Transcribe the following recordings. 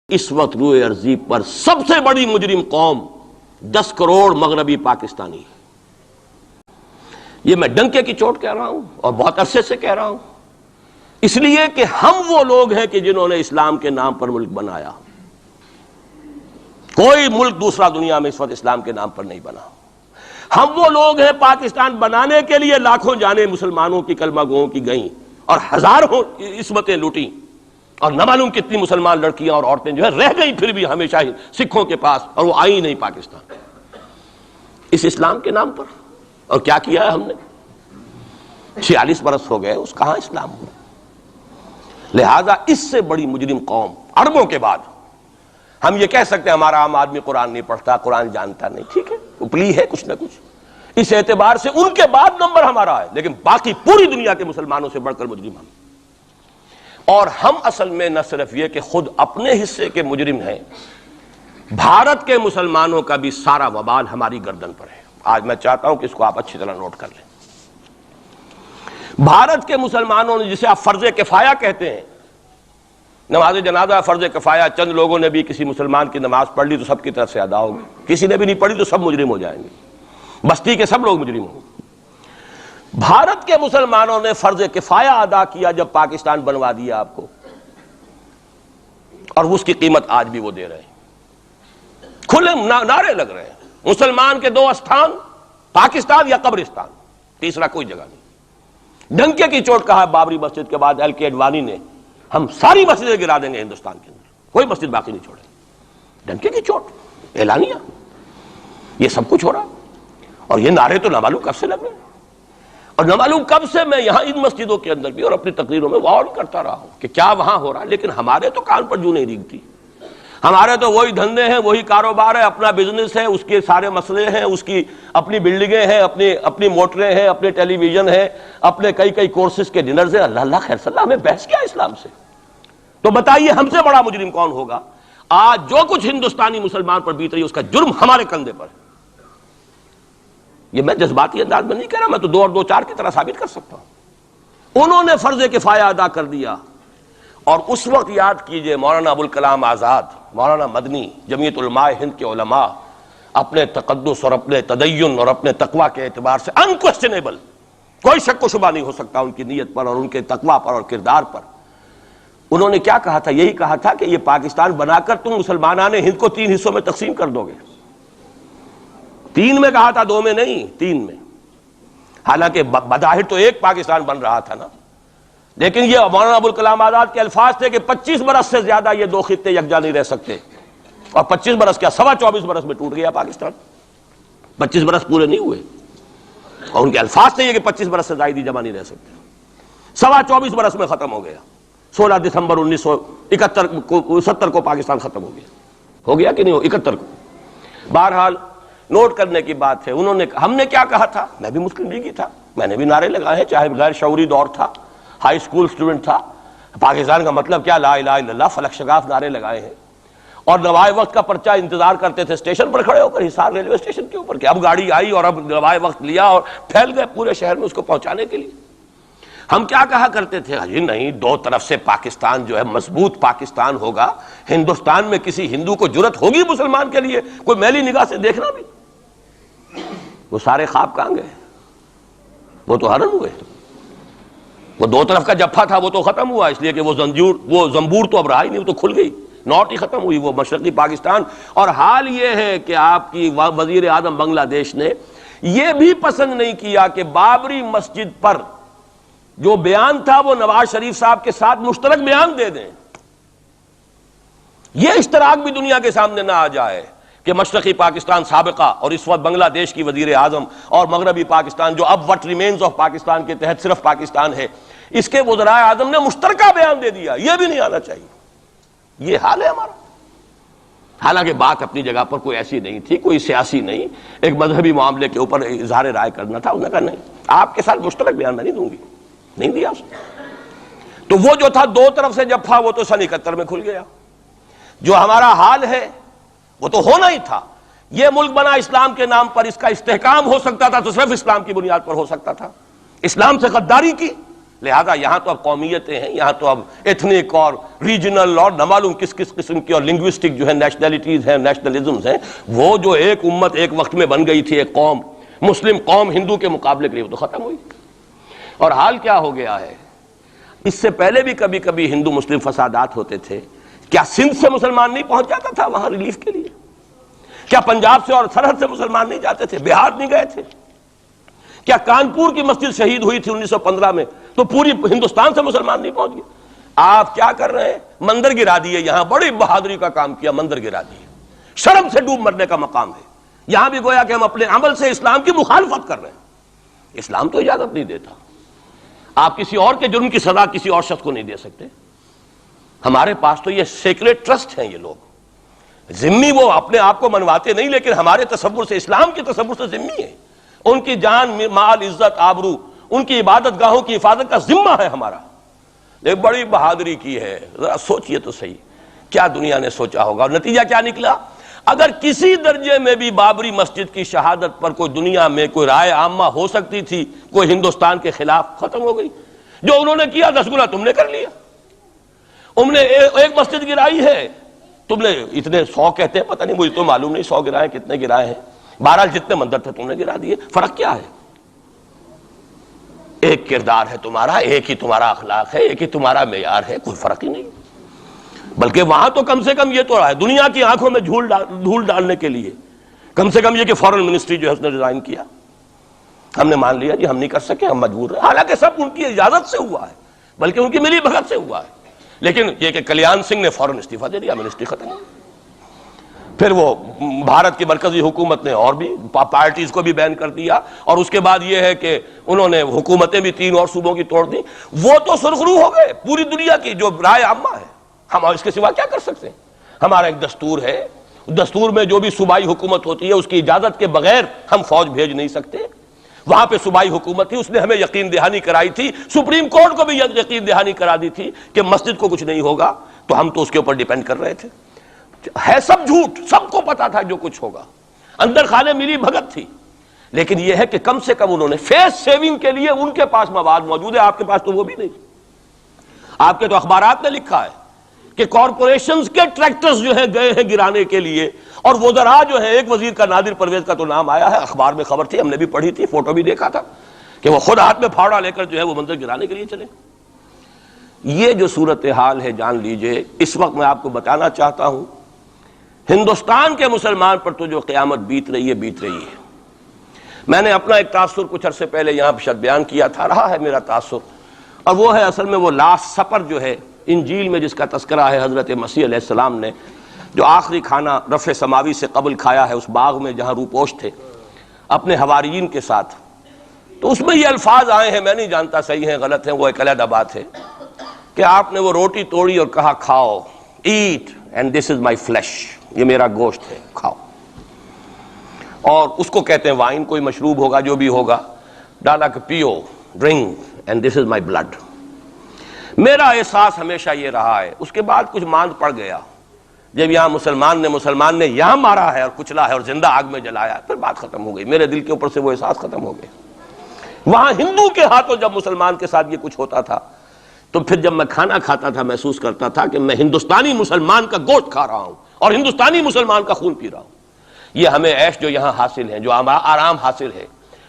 اس وقت روئے ارضی پر سب سے بڑی مجرم قوم 10 کروڑ مغربی پاکستانی ہے۔ یہ میں ڈنکے کی چوٹ کہہ رہا ہوں اور بہت عرصے سے کہہ رہا ہوں، اس لیے کہ ہم وہ لوگ ہیں کہ جنہوں نے اسلام کے نام پر ملک بنایا۔ کوئی ملک دوسرا دنیا میں اس وقت اسلام کے نام پر نہیں بنا۔ ہم وہ لوگ ہیں پاکستان بنانے کے لیے لاکھوں جانیں مسلمانوں کی کلمہ گوؤں کی گئیں اور ہزاروں عصمتیں لوٹیں، اور نہ معلوم کتنی مسلمان لڑکیاں اور عورتیں جو ہے رہ گئیں پھر بھی ہمیشہ ہی سکھوں کے پاس، اور وہ آئی نہیں پاکستان اس اسلام کے نام پر۔ اور کیا کیا ہے ہم نے؟ 46 برس ہو گئے، اس کہاں اسلام ہوا؟ لہذا اس سے بڑی مجرم قوم عربوں کے بعد ہم یہ کہہ سکتے ہیں ہمارا عام آدمی قرآن نہیں پڑھتا، قرآن جانتا نہیں، ٹھیک ہے، اپلی ہے کچھ نہ کچھ، اس اعتبار سے ان کے بعد نمبر ہمارا ہے، لیکن باقی پوری دنیا کے مسلمانوں سے بڑھ کر مجرم ہم۔ اور ہم اصل میں نہ صرف یہ کہ خود اپنے حصے کے مجرم ہیں، بھارت کے مسلمانوں کا بھی سارا وبال ہماری گردن پر ہے۔ آج میں چاہتا ہوں کہ اس کو آپ اچھی طرح نوٹ کر لیں۔ بھارت کے مسلمانوں نے، جسے آپ فرض کفایہ کہتے ہیں، نماز جنازہ فرض کفایہ، چند لوگوں نے بھی کسی مسلمان کی نماز پڑھ لی تو سب کی طرف سے ادا ہوگی، کسی نے بھی نہیں پڑھی تو سب مجرم ہو جائیں گے، بستی کے سب لوگ مجرم ہوں گے۔ بھارت کے مسلمانوں نے فرض کفایہ ادا کیا جب پاکستان بنوا دیا آپ کو، اور اس کی قیمت آج بھی وہ دے رہے ہیں، کھلے نعرے لگ رہے ہیں، مسلمان کے 2 استھان، پاکستان یا قبرستان، تیسرا کوئی جگہ نہیں۔ ڈنکے کی چوٹ کہا بابری مسجد کے بعد ایل کے اڈوانی نے، ہم ساری مسجدیں گرا دیں گے ہندوستان کے اندر، کوئی مسجد باقی نہیں چھوڑے۔ ڈنکے کی چوٹ اعلانیہ، یہ سب کچھ ہو رہا، اور یہ نعرے تو نہ معلوم کب سے لگ رہے ہیں، اور نہ معلوم کب سے میں یہاں ان مسجدوں کے اندر بھی اور اپنی تقریروں میں وارن کرتا رہا ہوں کہ کیا وہاں ہو رہا ہے، لیکن ہمارے تو کان پر جوں نہیں ریگتی۔ ہمارے تو وہی دھندے ہیں، وہی کاروبار ہے، اپنا بزنس ہے، اس کے سارے مسئلے ہیں، اس کی اپنی بلڈنگیں ہیں، اپنی موٹریں ہیں، اپنے ٹیلی ویژن ہیں، اپنے کئی کورسز کے ڈنرز ہیں۔ اللہ خیر صلی اللہ، ہمیں بحث کیا اسلام سے؟ تو بتائیے ہم سے بڑا مجرم کون ہوگا؟ آج جو کچھ ہندوستانی مسلمان پر بیت رہی ہے اس کا جرم ہمارے کندھے پر ہے۔ یہ میں جذباتی انداز میں نہیں کہہ رہا، میں تو 2 اور 2 4 کی طرح ثابت کر سکتا ہوں۔ انہوں نے فرض کفایہ ادا کر دیا، اور اس وقت یاد کیجئے مولانا ابوالکلام آزاد، مولانا مدنی، جمعیت علماء ہند کے علماء اپنے تقدس اور اپنے تدین اور اپنے تقوی کے اعتبار سے انکویسچنیبل، کوئی شک و شبہ نہیں ہو سکتا ان کی نیت پر اور ان کے تقوی پر اور کردار پر۔ انہوں نے کیا کہا تھا؟ یہی کہا تھا کہ یہ پاکستان بنا کر تم مسلمانان ہند کو 3 حصوں میں تقسیم کر دو گے۔ 3 میں کہا تھا، 2 میں نہیں، 3 میں۔ حالانکہ بظاہر تو ایک پاکستان بن رہا تھا نا، لیکن یہ مولانا ابوالکلام آزاد کے الفاظ تھے کہ 25 برس سے زیادہ یہ 2 خطے یکجا نہیں رہ سکتے، اور 25 برس کیا، 24.25 برس میں ٹوٹ گیا پاکستان۔ 25 برس پورے نہیں ہوئے، اور ان کے الفاظ تھے یہ کہ 25 برس سے زائد جمع نہیں رہ سکتے۔ 24.25 برس میں ختم ہو گیا، 16 دسمبر 1970 کو پاکستان ختم ہو گیا کہ نہیں ہو، 71 کو۔ بہرحال نوٹ کرنے کی بات ہے، ہم نے کیا کہا تھا؟ میں بھی مسلم لیگی تھا، میں نے بھی نعرے لگائے ہیں، چاہے غیر شعوری دور تھا، ہائی اسکول سٹوڈنٹ تھا۔ پاکستان کا مطلب کیا، لا الہ الا اللہ، فلک شگاف نعرے لگائے ہیں، اور نوائے وقت کا پرچہ انتظار کرتے تھے اسٹیشن پر کھڑے ہو کر، حصار ریلوے اسٹیشن کے اوپر، کہ اب گاڑی آئی اور اب نوائے وقت لیا، اور پھیل گئے پورے شہر میں اس کو پہنچانے کے لیے۔ ہم کیا کہا کرتے تھے؟ جی نہیں، 2 طرف سے پاکستان جو ہے مضبوط پاکستان ہوگا، ہندوستان میں کسی ہندو کو جرت ہوگی مسلمان کے لیے کوئی میلی نگاہ سے دیکھنا بھی؟ وہ سارے خواب کہاں گئے؟ وہ تو حرم ہوئے۔ وہ 2 طرف کا جفا تھا وہ تو ختم ہوا، اس لیے کہ وہ زنبور تو اب رہا ہی نہیں، وہ تو کھل گئی، نوٹ ہی ختم ہوئی وہ مشرقی پاکستان۔ اور حال یہ ہے کہ آپ کی وزیر اعظم بنگلہ دیش نے یہ بھی پسند نہیں کیا کہ بابری مسجد پر جو بیان تھا وہ نواز شریف صاحب کے ساتھ مشترک بیان دے دیں۔ یہ اشتراک بھی دنیا کے سامنے نہ آ جائے کہ مشرقی پاکستان سابقہ اور اس وقت بنگلہ دیش کی وزیر اعظم، اور مغربی پاکستان جو اب وٹ ریمینز آف پاکستان کے تحت صرف پاکستان ہے، اس کے وزراء اعظم نے مشترکہ بیان دے دیا۔ یہ بھی نہیں آنا چاہیے، یہ حال ہے ہمارا۔ حالانکہ بات اپنی جگہ پر کوئی ایسی نہیں تھی، کوئی سیاسی نہیں، ایک مذہبی معاملے کے اوپر اظہار رائے کرنا تھا۔ انہوں نے کہا نہیں، آپ کے ساتھ مشترک بیان میں نہیں دوں گی، نہیں دیا اس نے۔ تو وہ جو تھا 2 طرف سے جفا، وہ تو سن 71 میں کھل گیا۔ جو ہمارا حال ہے وہ تو ہونا ہی تھا۔ یہ ملک بنا اسلام کے نام پر، اس کا استحکام ہو سکتا تھا تو صرف اسلام کی بنیاد پر ہو سکتا تھا۔ اسلام سے غداری کی لہذا یہاں تو اب قومیتیں ہیں، یہاں تو اب ایتھنک اور ریجنل اور نہ معلوم کس کس قسم کی اور لنگوسٹک جو ہے نیشنلٹیز ہیں، نیشنلزمز ہیں، وہ جو ایک امت ایک وقت میں بن گئی تھی، ایک قوم، مسلم قوم ہندو کے مقابلے کے لیے، وہ تو ختم ہوئی۔ اور حال کیا ہو گیا ہے، اس سے پہلے بھی کبھی کبھی ہندو مسلم فسادات ہوتے تھے، کیا سندھ سے مسلمان نہیں پہنچ جاتا تھا وہاں ریلیف کے لیے؟ کیا پنجاب سے اور سرحد سے مسلمان نہیں جاتے تھے؟ بہار نہیں گئے تھے؟ کیا کانپور کی مسجد شہید ہوئی تھی 1915 میں تو پوری ہندوستان سے مسلمان نہیں پہنچ گئے؟ آپ کیا کر رہے ہیں؟ مندر گرا دیے، یہاں بڑی بہادری کا کام کیا، مندر گرا دیے، شرم سے ڈوب مرنے کا مقام ہے۔ یہاں بھی گویا کہ ہم اپنے عمل سے اسلام کی مخالفت کر رہے ہیں۔ اسلام تو اجازت نہیں دیتا، آپ کسی اور کے جرم کی سزا کسی اور شخص کو نہیں دے سکتے۔ ہمارے پاس تو یہ سیکریٹ ٹرسٹ ہیں، یہ لوگ ذمہ وہ اپنے آپ کو منواتے نہیں، لیکن ہمارے تصور سے، اسلام کے تصور سے ذمہ ہیں۔ ان کی جان، مال، عزت، آبرو، ان کی عبادت گاہوں کی حفاظت کا ذمہ ہے ہمارا۔ ایک بڑی بہادری کی ہے، ذرا سوچئے تو صحیح، کیا دنیا نے سوچا ہوگا؟ اور نتیجہ کیا نکلا؟ اگر کسی درجے میں بھی بابری مسجد کی شہادت پر کوئی دنیا میں کوئی رائے عامہ ہو سکتی تھی کوئی ہندوستان کے خلاف، ختم ہو گئی۔ جو انہوں نے کیا 10 گنا تم نے کر لیا۔ تم نے ایک مسجد گرائی ہے، تم نے اتنے 100 کہتے ہیں، پتہ نہیں، مجھے تو معلوم نہیں 100 گرائے کتنے گرائے ہیں، بہرحال جتنے مندر تھے تم نے گرا دیے۔ فرق کیا ہے؟ ایک کردار ہے تمہارا، ایک ہی تمہارا اخلاق ہے، ایک ہی تمہارا معیار ہے، کوئی فرق ہی نہیں۔ بلکہ وہاں تو کم سے کم یہ تو ہے، دنیا کی آنکھوں میں دھول ڈالنے کے لیے کم سے کم یہ کہ فارن منسٹری جو ہے اس نے ریزائن کیا، ہم نے مان لیا جی ہم نہیں کر سکے، ہم مجبور ہیں، حالانکہ سب ان کی اجازت سے ہوا ہے، بلکہ ان کی ملی بھگت سے ہوا ہے۔ لیکن یہ کہ کلیان سنگھ نے فوراً استعفیٰ دے دیا، منسٹری ختم۔ پھر وہ بھارت کی مرکزی حکومت نے اور بھی پارٹیز کو بھی بین کر دیا، اور اس کے بعد یہ ہے کہ انہوں نے حکومتیں بھی 3 اور صوبوں کی توڑ دی۔ وہ تو سرخرو ہو گئے پوری دنیا کی جو رائے عامہ ہے، ہم اس کے سوا کیا کر سکتے ہیں؟ ہمارا ایک دستور ہے، دستور میں جو بھی صوبائی حکومت ہوتی ہے اس کی اجازت کے بغیر ہم فوج بھیج نہیں سکتے۔ وہاں پہ صوبائی حکومت تھی، اس نے ہمیں یقین دہانی کرائی تھی، سپریم کورٹ کو بھی یقین دہانی کرا دی تھی کہ مسجد کو کچھ نہیں ہوگا، تو ہم تو اس کے اوپر ڈیپینڈ کر رہے تھے۔ ہے سب جھوٹ، سب کو پتا تھا جو کچھ ہوگا، اندر خانے ملی بھگت تھی، لیکن یہ ہے کہ کم سے کم انہوں نے فیس سیونگ کے لیے ان کے پاس مواد موجود ہے، آپ کے پاس تو وہ بھی نہیں۔ آپ کے تو اخبارات نے لکھا ہے کہ کارپوریشنز کے ٹریکٹرز جو ہیں گئے ہیں گرانے کے لیے، اور وزراء جو ہیں، ایک وزیر کا نادر پرویز کا تو نام آیا ہے، اخبار میں خبر تھی، ہم نے بھی پڑھی تھی، فوٹو بھی دیکھا تھا کہ وہ خود ہاتھ میں پھاوڑا لے کر جو ہے وہ منظر گرانے کے لیے چلے۔ یہ جو صورتحال ہے جان لیجئے، اس وقت میں آپ کو بتانا چاہتا ہوں ہندوستان کے مسلمان پر تو جو قیامت بیت رہی ہے۔ میں نے اپنا ایک تاثر کچھ عرصے پہلے یہاں شد بیان کیا تھا، رہا ہے میرا تاثر، اور وہ ہے اصل میں وہ لاسٹ سپر جو ہے انجیل میں جس کا تذکرہ ہے حضرت مسیح علیہ السلام نے جو آخری کھانا رفع سماوی سے قبل کھایا ہے اس باغ میں جہاں روپوش تھے اپنے حواریین کے ساتھ۔ تو اس میں یہ الفاظ آئے ہیں، میں نہیں جانتا صحیح ہیں غلط ہیں، وہ ایک علیحدہ بات ہے، کہ آپ نے وہ روٹی توڑی اور کہا کھاؤ، eat and this is my flesh, یہ میرا گوشت ہے، کھاؤ۔ اور اس کو کہتے ہیں وائن، کوئی مشروب ہوگا جو بھی ہوگا، ڈالا کہ پیو، drink and this is my blood. میرا احساس ہمیشہ یہ رہا ہے، اس کے بعد کچھ ماند پڑ گیا جب یہاں مسلمان نے یہاں مارا ہے اور کچلا ہے اور زندہ آگ میں جلایا، پھر بات ختم ہو گئی، میرے دل کے اوپر سے وہ احساس ختم ہو گئے۔ وہاں ہندو کے ہاتھوں جب مسلمان کے ساتھ یہ کچھ ہوتا تھا تو پھر جب میں کھانا کھاتا تھا محسوس کرتا تھا کہ میں ہندوستانی مسلمان کا گوشت کھا رہا ہوں اور ہندوستانی مسلمان کا خون پی رہا ہوں۔ یہ ہمیں عیش جو یہاں حاصل ہیں، جو آرام حاصل ہے،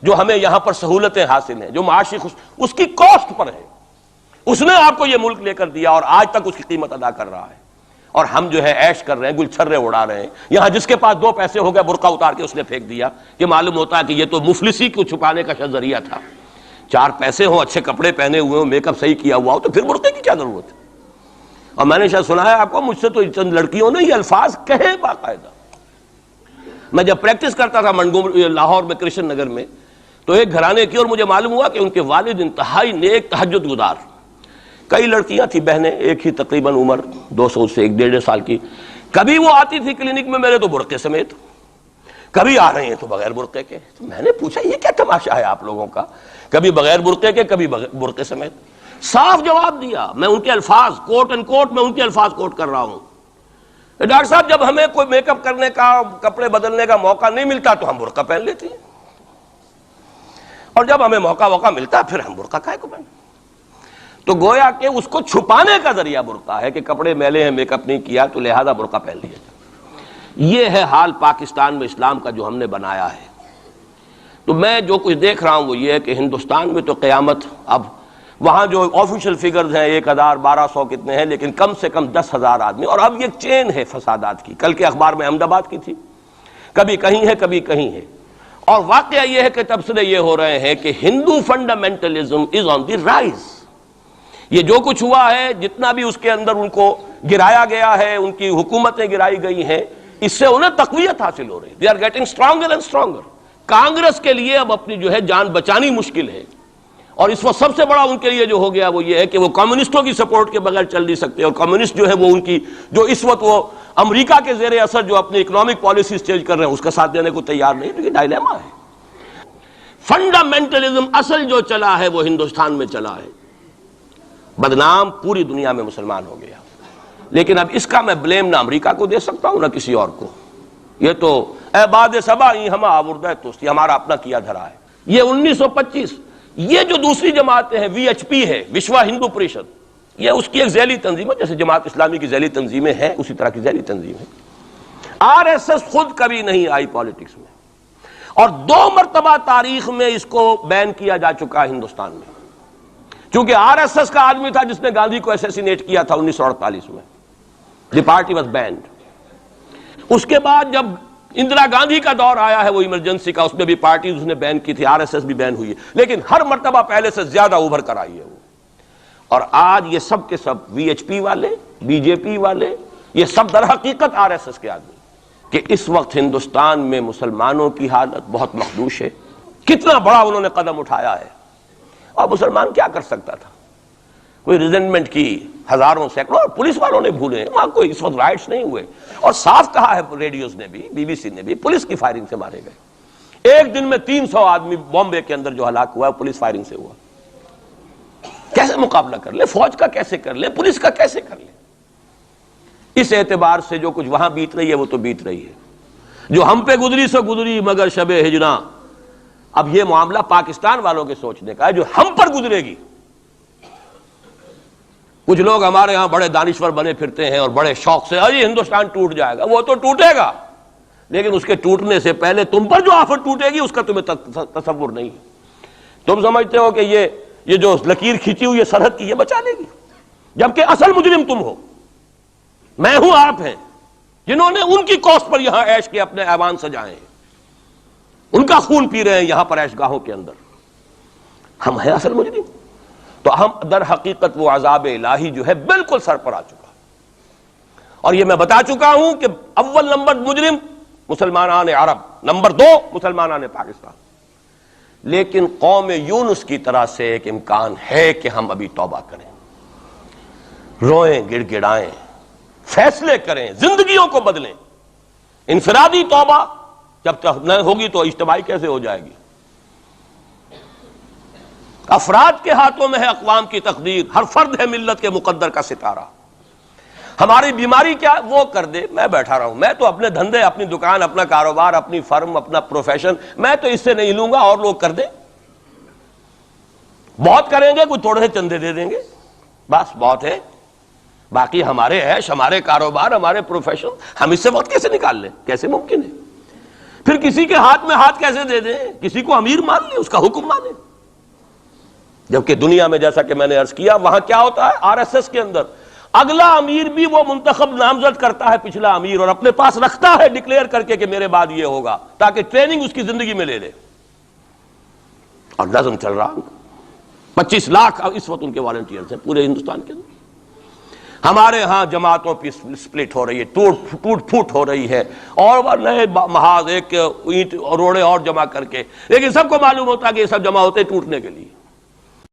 جو ہمیں یہاں پر سہولتیں حاصل ہیں، جو معاشی اس کی کاسٹ پر ہے۔ اس نے آپ کو یہ ملک لے کر دیا اور آج تک اس کی قیمت ادا کر رہا ہے، اور ہم جو ہے عیش کر رہے ہیں، گل چھرے اڑا رہے ہیں۔ یہاں جس کے پاس 2 پیسے ہو گئے برقع اتار کے اس نے پھینک دیا کہ معلوم ہوتا ہے کہ یہ تو مفلسی کو چھپانے کا ذریعہ تھا۔ 4 پیسے ہوں، اچھے کپڑے پہنے ہوئے ہوں، میک اپ صحیح کیا ہوا ہو، تو پھر برقعے کی کیا ضرورت ہے؟ اور میں نے شاید سنا ہے آپ کو، مجھ سے تو چند لڑکیوں نے یہ الفاظ کہے باقاعدہ۔ میں جب پریکٹس کرتا تھا لاہور میں کرشن نگر میں، تو ایک گھرانے کی، اور مجھے معلوم ہوا کہ ان کے والد انتہائی نیک تہجد گزار، کئی لڑکیاں تھیں بہنیں، ایک ہی تقریباً عمر 200 سے 1.5 سال کی، کبھی وہ آتی تھی کلینک میں میرے تو برقعے سمیت، کبھی آ رہے ہیں تو بغیر برقعے کے۔ تو میں نے پوچھا یہ کیا تماشا ہے آپ لوگوں کا، کبھی بغیر برقعے کے کبھی برقعے سمیت۔ صاف جواب دیا، میں ان کے الفاظ کوٹ اینڈ کوٹ میں ان کے الفاظ کوٹ کر رہا ہوں، ڈاکٹر صاحب جب ہمیں کوئی میک اپ کرنے کا، کپڑے بدلنے کا موقع نہیں ملتا تو ہم برقع پہن لیتے ہیں، اور جب ہمیں موقع ملتا پھر ہم برقع کائے کو پہن۔ تو گویا کہ اس کو چھپانے کا ذریعہ برقع ہے کہ کپڑے میلے ہیں، میک اپ نہیں کیا تو لہذا برقع پہن لیا جائے۔ یہ ہے حال پاکستان میں اسلام کا جو ہم نے بنایا ہے۔ تو میں جو کچھ دیکھ رہا ہوں وہ یہ ہے کہ ہندوستان میں تو قیامت، اب وہاں جو آفیشیل فگرز ہیں 1000 1200 کتنے ہیں، لیکن کم سے کم 10,000 آدمی، اور اب یہ چین ہے فسادات کی۔ کل کے اخبار میں احمد آباد کی تھی، کبھی کہیں ہے کبھی کہیں ہے، اور واقعہ یہ ہے کہ تبصرے یہ ہو رہے ہیں کہ ہندو فنڈامنٹلزم از آن دی رائز۔ یہ جو کچھ ہوا ہے، جتنا بھی اس کے اندر ان کو گرایا گیا ہے، ان کی حکومتیں گرائی گئی ہیں، اس سے انہیں تقویت حاصل ہو رہی ہے۔ They are getting stronger and stronger. Congress کے لیے اب اپنی جو ہے جان بچانی مشکل ہے، اور اس وقت سب سے بڑا ان کے لیے جو ہو گیا وہ یہ ہے کہ وہ کمیونسٹوں کی سپورٹ کے بغیر چل نہیں سکتے، اور کمیونسٹ جو ہے وہ ان کی جو اس وقت وہ امریکہ کے زیر اثر جو اپنی اکنامک پالیسیز چینج کر رہے ہیں اس کا ساتھ دینے کو تیار نہیں۔ تو یہ ڈائلیما ہے۔ فنڈامنٹلزم اصل جو چلا ہے وہ ہندوستان میں چلا ہے، بدنام پوری دنیا میں مسلمان ہو گیا، لیکن اب اس کا میں بلیم نہ امریکہ کو دے سکتا ہوں نہ کسی اور کو۔ یہ تو اے باد سبا ہم آوردہ توستی، ہمارا اپنا کیا دھرا ہے۔ یہ 1925 یہ جو دوسری جماعتیں ہیں، وی ایچ پی ہے، وشوا ہندو پریشد، یہ اس کی ایک ذیلی تنظیم ہے، جیسے جماعت اسلامی کی ذیلی تنظیمیں ہیں اسی طرح کی ذیلی تنظیم ہے۔ آر ایس ایس خود کبھی نہیں آئی پالیٹکس میں، اور 2 مرتبہ تاریخ میں اس کو بین کیا جا چکا ہے ہندوستان میں، چونکہ آر ایس ایس کا آدمی تھا جس نے گاندھی کو ایسیسینیٹ کیا تھا 1948 میں۔ دی پارٹی واز بینڈ۔ اس کے بعد جب اندرا گاندھی کا دور آیا ہے وہ ایمرجنسی کا، اس میں بھی پارٹیز اس نے بین کی تھی، آر ایس ایس بھی بین ہوئی ہے، لیکن ہر مرتبہ پہلے سے زیادہ ابھر کر آئی ہے وہ۔ اور آج یہ سب کے سب وی ایچ پی والے، بی جے پی والے، یہ سب در حقیقت آر ایس ایس کے آدمی، کہ اس وقت ہندوستان میں مسلمانوں کی حالت بہت مخدوش ہے۔ کتنا بڑا انہوں نے قدم اٹھایا ہے، اور مسلمان کیا کر سکتا تھا؟ کوئی ریزنٹمنٹ کی ہزاروں سینکڑوں، اور پولیس والوں نے بھولے ہیں، وہاں کوئی اس وقت رائٹس نہیں ہوئے، اور صاف کہا ہے ریڈیوز نے بھی، بی بی سی نے بھی، پولیس کی فائرنگ سے مارے گئے۔ ایک دن میں 300 آدمی بامبے کے اندر جو ہلاک ہوا ہے پولیس فائرنگ سے ہوا۔ کیسے مقابلہ کر لیں؟ فوج کا کیسے کر لیں؟ پولیس کا کیسے کر لیں؟ اس اعتبار سے جو کچھ وہاں بیت رہی ہے وہ تو بیت رہی ہے، جو ہم پہ گزری سو گزری مگر شب ہجراں۔ اب یہ معاملہ پاکستان والوں کے سوچنے کا ہے، جو ہم پر گزرے گی۔ کچھ لوگ ہمارے ہاں بڑے دانشور بنے پھرتے ہیں اور بڑے شوق سے یہ ہندوستان ٹوٹ جائے گا، وہ تو ٹوٹے گا، لیکن اس کے ٹوٹنے سے پہلے تم پر جو آفت ٹوٹے گی اس کا تمہیں تصور نہیں۔ تم سمجھتے ہو کہ یہ جو لکیر کھینچی ہوئی ہے سرحد کی، یہ بچا لے گی، جبکہ اصل مجرم تم ہو، میں ہوں، آپ ہیں، جنہوں نے ان کی کوسٹ پر یہاں عیش کے اپنے ایوان سجائے ہیں، ان کا خون پی رہے ہیں یہاں پر عیش گاہوں کے اندر۔ ہم ہیں اصل مجرم، تو ہم در حقیقت وہ عذاب الہی جو ہے بالکل سر پر آ چکا، اور یہ میں بتا چکا ہوں کہ اول نمبر مجرم مسلمانان عرب، نمبر 2 مسلمانان پاکستان۔ لیکن قوم یونس کی طرح سے ایک امکان ہے کہ ہم ابھی توبہ کریں، روئیں، گڑ گڑائیں، فیصلے کریں، زندگیوں کو بدلیں۔ انفرادی توبہ جب تک نہ ہوگی تو اجتماعی کیسے ہو جائے گی؟ افراد کے ہاتھوں میں ہے اقوام کی تقدیر، ہر فرد ہے ملت کے مقدر کا ستارہ۔ ہماری بیماری کیا وہ کر دے، میں بیٹھا رہا ہوں، میں تو اپنے دھندے، اپنی دکان، اپنا کاروبار، اپنی فرم، اپنا پروفیشن، میں تو اس سے نہیں لوں گا، اور لوگ کر دیں، بہت کریں گے، کچھ تھوڑے سے چندے دے دیں گے، بس بہت ہے، باقی ہمارے عیش، ہمارے کاروبار، ہمارے پروفیشن، ہم اس سے وقت کیسے نکال لیں؟ کیسے ممکن ہے؟ پھر کسی کے ہاتھ میں ہاتھ کیسے دے دیں؟ کسی کو امیر مان لیں، اس کا حکم مانیں؟ جبکہ دنیا میں جیسا کہ میں نے عرض کیا وہاں کیا ہوتا ہے، آر ایس ایس کے اندر اگلا امیر بھی وہ منتخب نامزد کرتا ہے پچھلا امیر، اور اپنے پاس رکھتا ہے ڈکلیئر کر کے کہ میرے بعد یہ ہوگا، تاکہ ٹریننگ اس کی زندگی میں لے لے، اور نظم چل رہا۔ 25 لاکھ اس وقت ان کے والنٹیئرز ہیں پورے ہندوستان کے اندر۔ ہمارے ہاں جماعتوں کی سپلٹ ہو رہی ہے، ٹوٹ پھوٹ ہو رہی ہے، اور نئے محاذ ایک اینٹ اور روڑے اور جمع کر کے، لیکن سب کو معلوم ہوتا ہے کہ یہ سب جمع ہوتے ٹوٹنے کے لیے۔